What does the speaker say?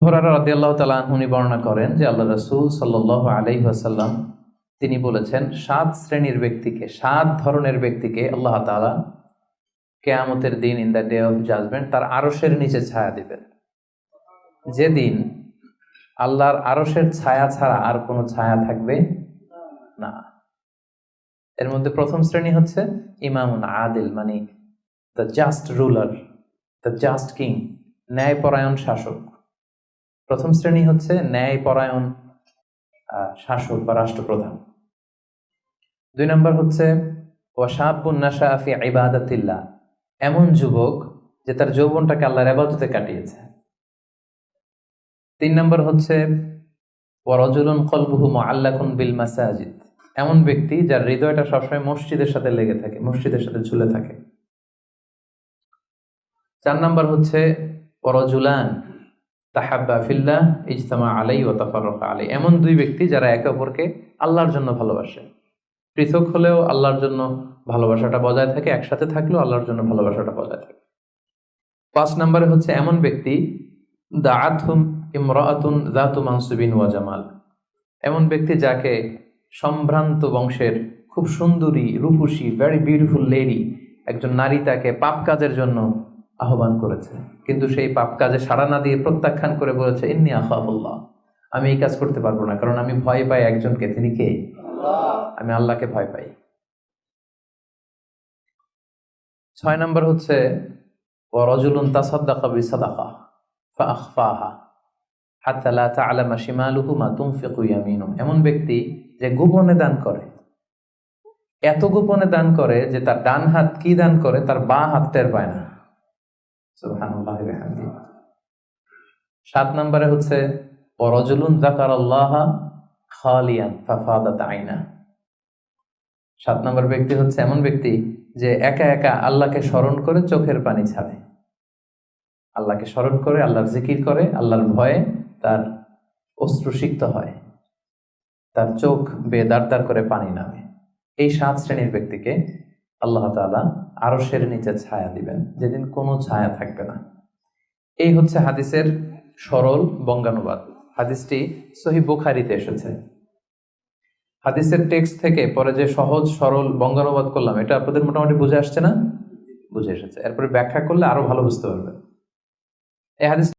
হুরায়রা রাদিয়াল্লাহু তাআলা আনহু বর্ণনা করেন যে আল্লাহ রাসূল সাল্লাল্লাহু আলাইহি ওয়াসাল্লাম তিনি বলেছেন 7 শ্রেণীর ব্যক্তিকে, 7 ধরনের ব্যক্তিকে আল্লাহ তাআলা কিয়ামতের দিন in the day of judgment তার আরশের নিচে ছায়া দিবেন। যেদিন আল্লাহর আরশের ছায়া ছাড়া আর কোনো ছায়া থাকবে না। এর মধ্যে প্রথম শ্রেণী হচ্ছে ইমামুন আদিল, মানে the just ruler, the just king, ন্যায়পরায়ণ শাসক। প্রথম শ্রেণী হচ্ছে ন্যায়পরায়ণ শাসক বা রাষ্ট্রপ্রধান। 2 নম্বর হচ্ছে ওয়াশাবুন নাশাআ ফি ইবাদাতিল্লাহ, এমন যুবক যে তার যৌবনটাকে আল্লাহর ইবাদতে কাটিয়েছে। 3 নম্বর হচ্ছে ওয়ারাজুলুন কলবুহু মুআল্লাকুন বিল মাসাজিদ, এমন ব্যক্তি যার হৃদয়টা সবসময় মসজিদের সাথে লেগে থাকে, মসজিদের সাথে ঝুলে থাকে। 4 নম্বর হচ্ছে ওয়ারাজুলান তাহাব্বা ফিল্লাহ ইজতামা আলাইহি ওয়া তাফাররাকা আলাইহি, এমন 2 ব্যক্তি যারা একে অপরকে আল্লাহর জন্য ভালোবাসে, পৃথক হলেও আল্লাহর জন্য ভালোবাসাটা বজায় থাকে, একসাথে থাকলেও আল্লাহর জন্য ভালোবাসাটা বজায় থাকে। 5 নম্বরে হচ্ছে এমন ব্যক্তি দাআতহুম ইমরাআতুন যাতু মানসিবিন ওয়া জামাল, এমন ব্যক্তি যাকে সম্ভ্রান্ত বংশের খুব সুন্দরী রূপসী ভেরি বিউটিফুল লেডি একজন নারী তাকে পাপ কাজের জন্য আহ্বান করেছে, কিন্তু সেই পাপ কাজে সাড়া না দিয়ে প্রত্যাখ্যান করে বলেছে ইন্নী আখাফুল্লাহ, আমি এই কাজ করতে পারবো না, কারণ আমি ভয় পাই একজনকে, তিনি কে? আমি আল্লাহকে ভয় পাই। 6 নম্বর হচ্ছে ওয়ারাজুলুন তাসাদ্দাকা বিসাদাকা ফাআখফাহা হাত্তা লা তা'লামা শিমালুহু মা তুনফিকু ইয়ামিনুহু, এমন ব্যক্তি যে গোপনে দান করে, এত গোপনে দান করে যে তার ডান হাত কি দান করে তার বাঁ হাত টের পায় না। সুবহানাল্লাহি ওয়া বিহামদিহি। 7 নম্বরে হচ্ছে ওয়ারাজুলুন যাকারাল্লাহা খালিয়ান ফাফাদাত আইনা, 7 নম্বর ব্যক্তি হচ্ছে এমন ব্যক্তি যে একা একা আল্লাহকে স্মরণ করে চোখের পানি ছাড়ে, আল্লাহকে স্মরণ করে, আল্লাহর জিকির করে, আল্লাহর ভয়ে তার অশ্রুসিক্ত হয়, তার চোখ বেয়ে দাঁড় দাঁড় করে পানি নামে। এই 7 শ্রেণীর ব্যক্তিকে আল্লাহ তাআলা আরশের নিচে ছায়া দিবেন, যেদিন কোনো ছায়া থাকবে না। এই হচ্ছে হাদিসের সরল বঙ্গানুবাদ। হাদিসটি সহিহ বুখারীতে এসেছে। হাদিসের টেক্সট থেকে পরে যে সহজ সরল বঙ্গানুবাদ করলাম, এটা আপনাদের মোটামুটি বুঝে আসছে না? বুঝে এসেছে। এরপরে ব্যাখ্যা করলে আরো ভালো বুঝতে পারবেন। এই হাদিস